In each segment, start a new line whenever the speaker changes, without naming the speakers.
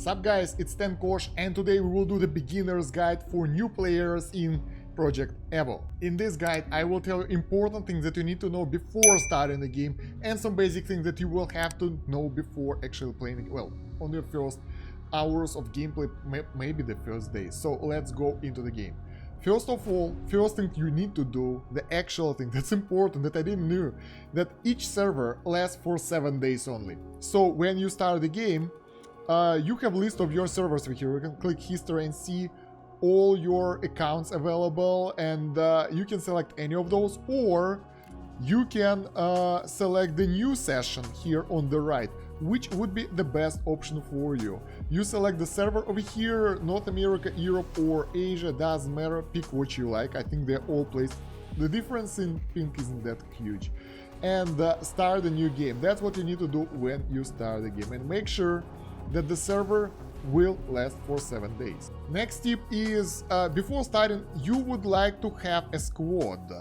Sup guys, it's Kosh, and today we will do the beginner's guide for new players in Project EVO. In this guide, I will tell you important things that you need to know before starting the game and some basic things that you will have to know before actually playing it, well, on your first hours of gameplay, maybe the first day. So let's go into the game. First of all, first thing you need to do, the actual thing that's important that I didn't know, that each server lasts for 7 days only. So when you start the game, you have a list of your servers over here. You can click history and see all your accounts available, and you can select any of those, or you can select the new session here on the right, which would be the best option for you. You select the server over here, North America, Europe or Asia, doesn't matter, pick what you like. I think they're all placed. The difference in pink isn't that huge. And start a new game. That's what you need to do when you start the game, and make sure that the server will last for 7 days. Next tip is, before starting, you would like to have a squad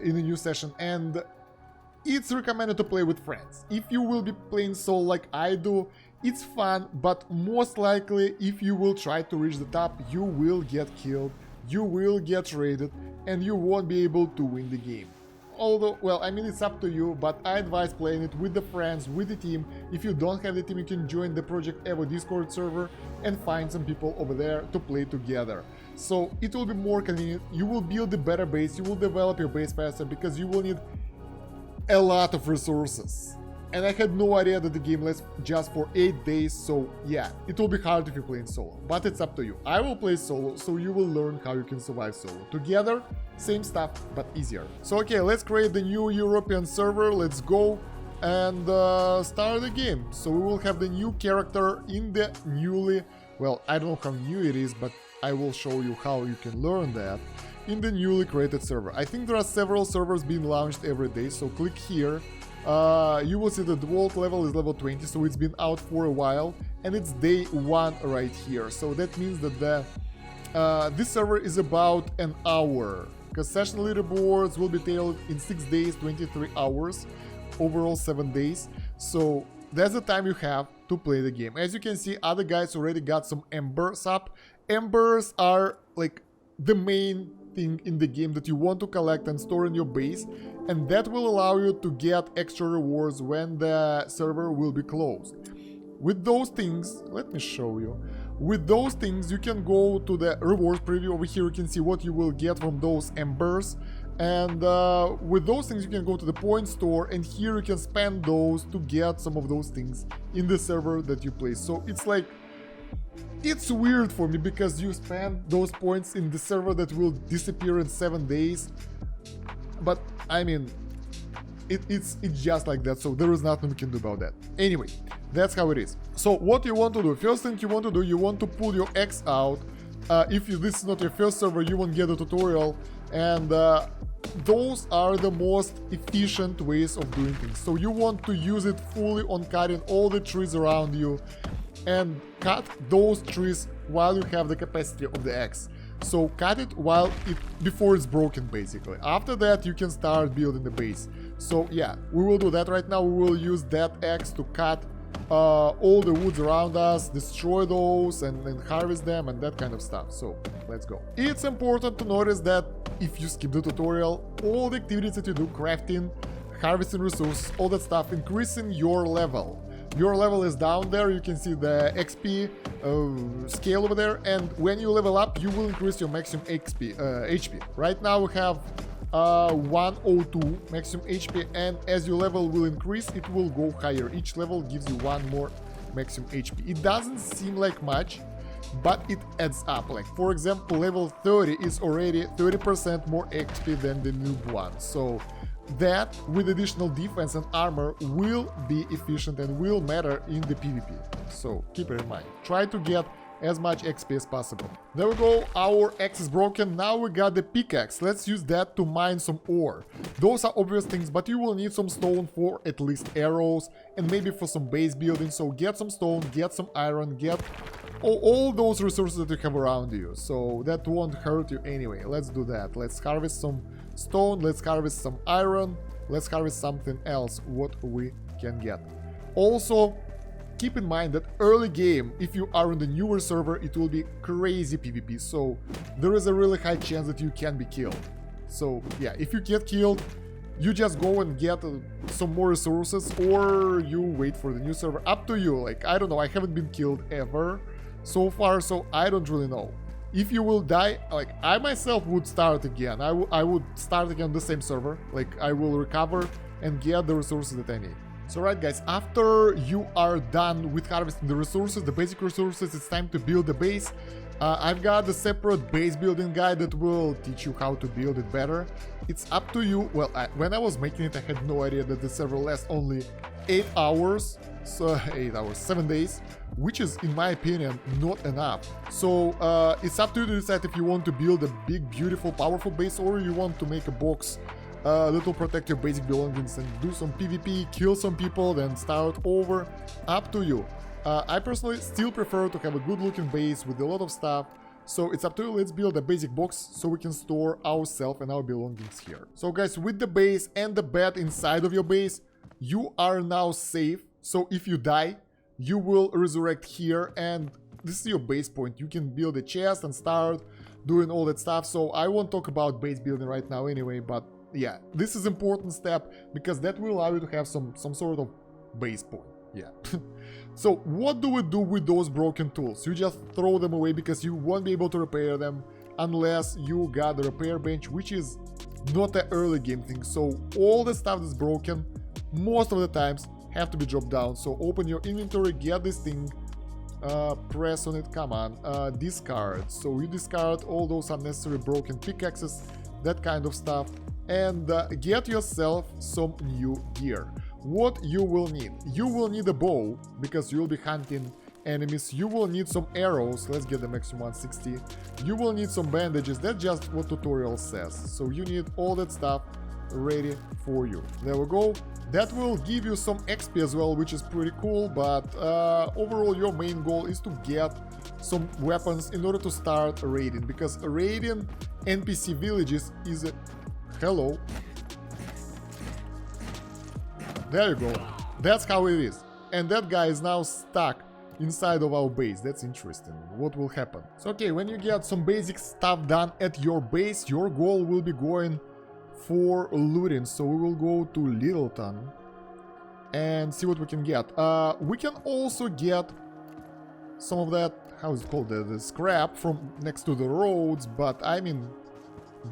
in a new session, and it's recommended to play with friends. If you will be playing solo like I do, it's fun, but most likely if you will try to reach the top, you will get killed, you will get raided, and you won't be able to win the game. Although, well, I mean, it's up to you, but I advise playing it with the friends, with the team. If you don't have the team, you can join the Project EVO Discord server and find some people over there to play together. So it will be more convenient, you will build a better base, you will develop your base faster, because you will need a lot of resources. And I had no idea that the game lasts just for 8 days, so yeah, it will be hard if you're playing solo, but it's up to you. I will play solo, so you will learn how you can survive solo. Together, same stuff, but easier. So okay, let's create the new European server, let's go and start the game. So we will have the new character in the newly, well, I don't know how new it is, but I will show you how you can learn that in the newly created server. I think there are several servers being launched every day, so click here. You will see the default level is level 20, so it's been out for a while, and it's day 1 right here. So that means that this server is about an hour, because session leaderboards will be tailored in 6 days, 23 hours, overall 7 days. So that's the time you have to play the game. As you can see, other guys already got some embers up. Embers are like the main thing in the game that you want to collect and store in your base, and that will allow you to get extra rewards when the server will be closed. With those things, let me show you. With those things, you can go to the rewards preview. Over here you can see what you will get from those embers, and with those things you can go to the point store, and here you can spend those to get some of those things in the server that you play. So it's like, it's weird for me, because you spend those points in the server that will disappear in 7 days, but I mean, it's just like that, so there is nothing we can do about that. Anyway, that's how it is. So what you want to do, first thing you want to do, you want to pull your X out. If this is not your first server, you won't get a tutorial, and those are the most efficient ways of doing things. So you want to use it fully on cutting all the trees around you, and cut those trees while you have the capacity of the X. So cut it before it's broken, basically. After that you can start building the base. So yeah, we will do that right now. We will use that X to cut all the woods around us, destroy those and harvest them and that kind of stuff. So let's go. It's important to notice that if you skip the tutorial, all the activities that you do, crafting, harvesting resources, all that stuff, increasing your level. Your level is down there, you can see the XP scale over there, and when you level up, you will increase your maximum HP. Right now we have 102 maximum HP, and as your level will increase, it will go higher. Each level gives you 1 more maximum HP. It doesn't seem like much, but it adds up. Like, for example, level 30 is already 30% more XP than the noob one. So that, with additional defense and armor, will be efficient and will matter in the PvP. So keep it in mind. Try to get as much XP as possible. There we go, our X is broken. Now we got the pickaxe. Let's use that to mine some ore. Those are obvious things, but you will need some stone for at least arrows and maybe for some base building. So get some stone, get some iron, get all those resources that you have around you. So that won't hurt you anyway. Let's do that. Let's harvest some stone, let's harvest some iron, let's harvest something else what we can get. Also, keep in mind that early game, if you are in the newer server, it will be crazy PvP, so there is a really high chance that you can be killed. So yeah, if you get killed, you just go and get some more resources, or you wait for the new server. Up to you. Like, I don't know, I haven't been killed ever so far, so I don't really know. If you will die, like, I myself would start again. I would start again the same server. Like, I will recover and get the resources that I need. So right guys, after you are done with harvesting the resources, the basic resources, it's time to build the base. I've got a separate base building guide that will teach you how to build it better. It's up to you. Well, when I was making it, I had no idea that the server lasts only 8 hours. So 8 hours, 7 days, which is, in my opinion, not enough. So it's up to you to decide if you want to build a big, beautiful, powerful base, or you want to make a box that will protect your basic belongings and do some PvP, kill some people, then start over. Up to you. I personally still prefer to have a good looking base with a lot of stuff, so it's up to you. Let's build a basic box so we can store ourselves and our belongings here. So guys, with the base and the bed inside of your base, you are now safe. So if you die, you will resurrect here, and this is your base point. You can build a chest and start doing all that stuff. So I won't talk about base building right now anyway, but yeah, this is important step because that will allow you to have some sort of base point. Yeah. So what do we do with those broken tools? You just throw them away because you won't be able to repair them unless you got the repair bench, which is not an early game thing. So all the stuff that's broken, most of the times, have to be dropped down. So open your inventory, get this thing, press on it, come on, discard. So you discard all those unnecessary broken pickaxes, that kind of stuff, and get yourself some new gear. What you will need? You will need a bow, because you will be hunting enemies. You will need some arrows. Let's get the maximum 160. You will need some bandages. That's just what tutorial says. So you need all that stuff ready for you. There we go. That will give you some XP as well, which is pretty cool, but overall your main goal is to get some weapons in order to start raiding, because raiding NPC villages is a... Hello. There you go. That's how it is. And that guy is now stuck inside of our base. That's interesting. What will happen? So okay, when you get some basic stuff done at your base, your goal will be going for looting. So we will go to Littleton and see what we can get. We can also get some of that, how is it called, the scrap from next to the roads, but I mean,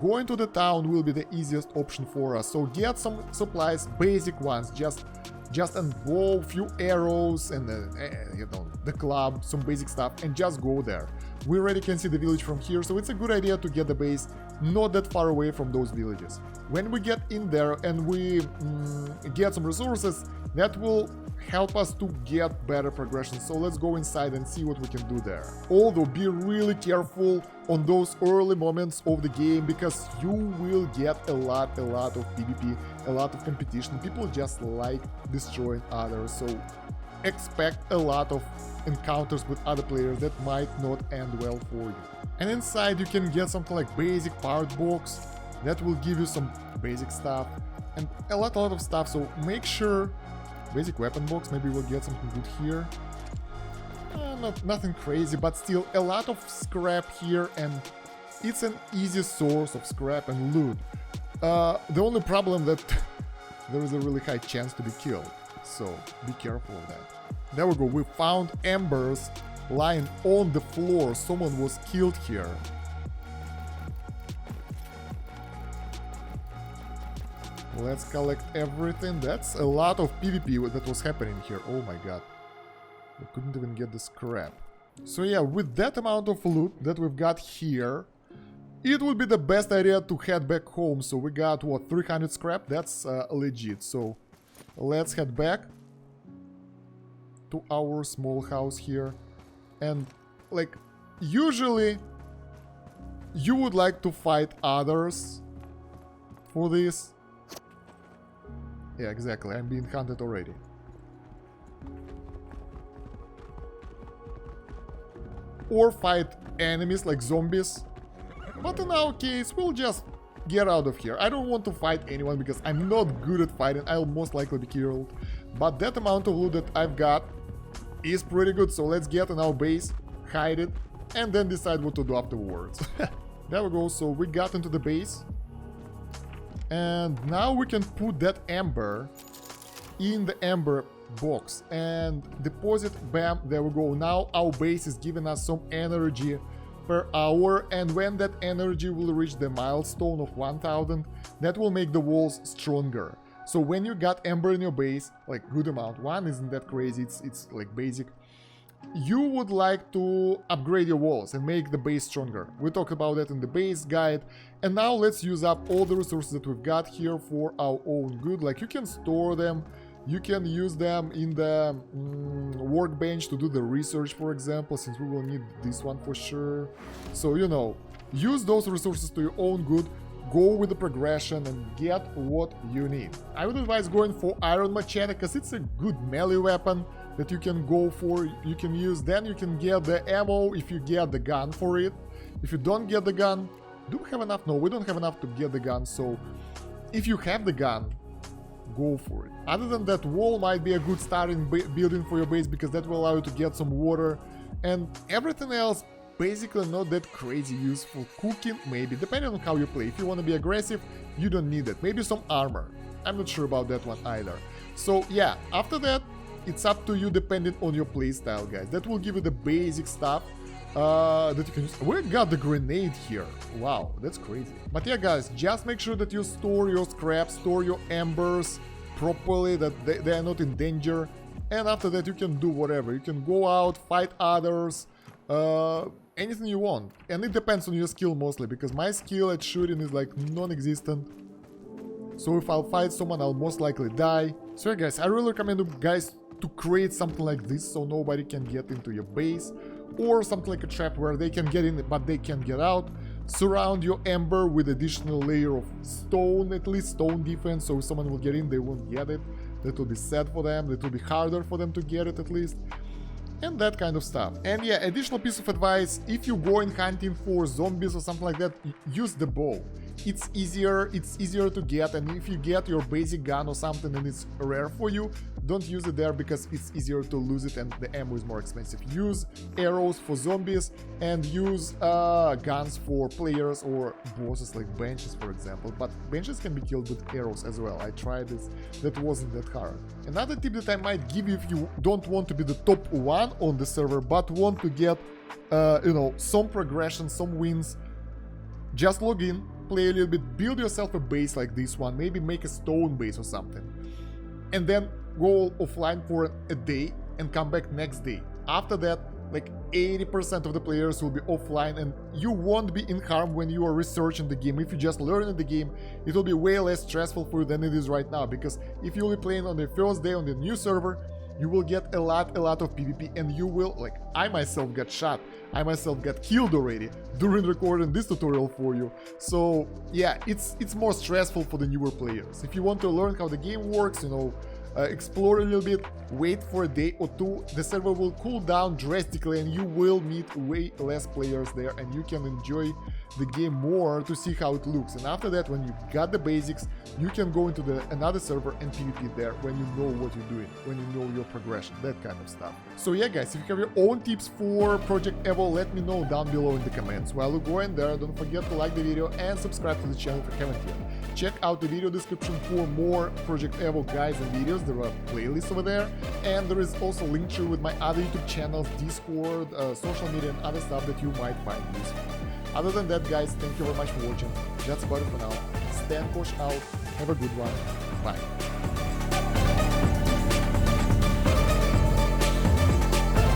going to the town will be the easiest option for us. So get some supplies, basic ones, just a bow, few arrows, and you know, the club, some basic stuff, and just go there. We already can see the village from here, so it's a good idea to get the base not that far away from those villages. When we get in there and we get some resources, that will help us to get better progression. So let's go inside and see what we can do there. Although be really careful on those early moments of the game, because you will get a lot of PvP, a lot of competition. People just like destroying others, so expect a lot of encounters with other players that might not end well for you. And inside you can get something like basic part box that will give you some basic stuff and a lot of stuff, so make sure. Basic weapon box, maybe we'll get something good here. Nothing crazy, but still a lot of scrap here, and it's an easy source of scrap and loot. The only problem that there is a really high chance to be killed, so be careful of that. There we go, we found embers lying on the floor. Someone was killed here. Let's collect everything. That's a lot of PvP that was happening here. Oh my god. We couldn't even get the scrap. So yeah, with that amount of loot that we've got here, it would be the best idea to head back home. So we got, what, 300 scrap? That's legit. So let's head back to our small house here. And, like, usually you would like to fight others for this. Yeah, exactly. I'm being hunted already. Or fight enemies like zombies. But in our case, we'll just get out of here. I don't want to fight anyone because I'm not good at fighting. I'll most likely be killed. But that amount of loot that I've got, is pretty good. So let's get in our base, hide it, and then decide what to do afterwards. There we go. So we got into the base. And now we can put that ember in the ember box and deposit. Bam, there we go. Now our base is giving us some energy per hour, and when that energy will reach the milestone of 1000, that will make the walls stronger. So when you got ember in your base, like good amount, one isn't that crazy, it's like basic, you would like to upgrade your walls and make the base stronger. We talked about that in the base guide. And now let's use up all the resources that we've got here for our own good. Like you can store them, you can use them in the workbench to do the research, for example, since we will need this one for sure. So, you know, use those resources to your own good. Go with the progression and get what you need. I would advise going for iron machete because it's a good melee weapon that you can go for, you can use. Then you can get the ammo if you get the gun for it. If you don't get the gun, do we have enough? No, we don't have enough to get the gun. So if you have the gun, go for it. Other than that, wall might be a good starting building for your base because that will allow you to get some water, and everything else basically not that crazy useful. Cooking maybe, depending on how you play. If you want to be aggressive, you don't need it. Maybe some armor. I'm not sure about that one either. So yeah, after that, it's up to you depending on your playstyle, guys. That will give you the basic stuff that you can use. We got the grenade here. Wow, that's crazy. But yeah, guys, just make sure that you store your scraps, store your embers properly, that they are not in danger. And after that, you can do whatever. You can go out, fight others, anything you want. And it depends on your skill mostly, because my skill at shooting is like non-existent. So if I'll fight someone, I'll most likely die. So yeah, guys, I really recommend you guys to create something like this so nobody can get into your base, or something like a trap where they can get in but they can't get out. Surround your ember with additional layer of stone, at least stone defense, so if someone will get in, they won't get it. That will be sad for them, that will be harder for them to get it at least. And that kind of stuff. And yeah, additional piece of advice, if you're going hunting for zombies or something like that, use the bow. It's easier to get, and if you get your basic gun or something and it's rare for you, don't use it there because it's easier to lose it and the ammo is more expensive. Use arrows for zombies and use guns for players or bosses like benches, for example. But benches can be killed with arrows as well. I tried this, that wasn't that hard. Another tip that I might give you if you don't want to be the top one on the server but want to get you know, some progression, some wins, just log in, play a little bit, build yourself a base like this one, maybe make a stone base or something, and then go offline for a day and come back next day. After that, like 80% of the players will be offline and you won't be in harm when you are researching the game. If you just learn the game, it will be way less stressful for you than it is right now, because if you'll be playing on the first day on the new server, you will get a lot of PvP, and you will, like, I myself got shot, I myself got killed already during recording this tutorial for you. So yeah, it's more stressful for the newer players. If you want to learn how the game works, you know, explore a little bit, wait for a day or two, the server will cool down drastically and you will meet way less players there and you can enjoy the game more to see how it looks. And after that, when you got the basics, you can go into another server and PvP there when you know what you're doing, when you know your progression, that kind of stuff. So yeah, guys, if you have your own tips for Project EVO, let me know down below in the comments. While you're going there, don't forget to like the video and subscribe to the channel if you haven't yet. Check out the video description for more Project EVO guides and videos. There are playlists over there, and there is also a link to with my other YouTube channels, Discord, social media, and other stuff that you might find useful. Other than that, guys, thank you very much for watching. That's about it for now. Stan Kosh out. Have a good one. Bye.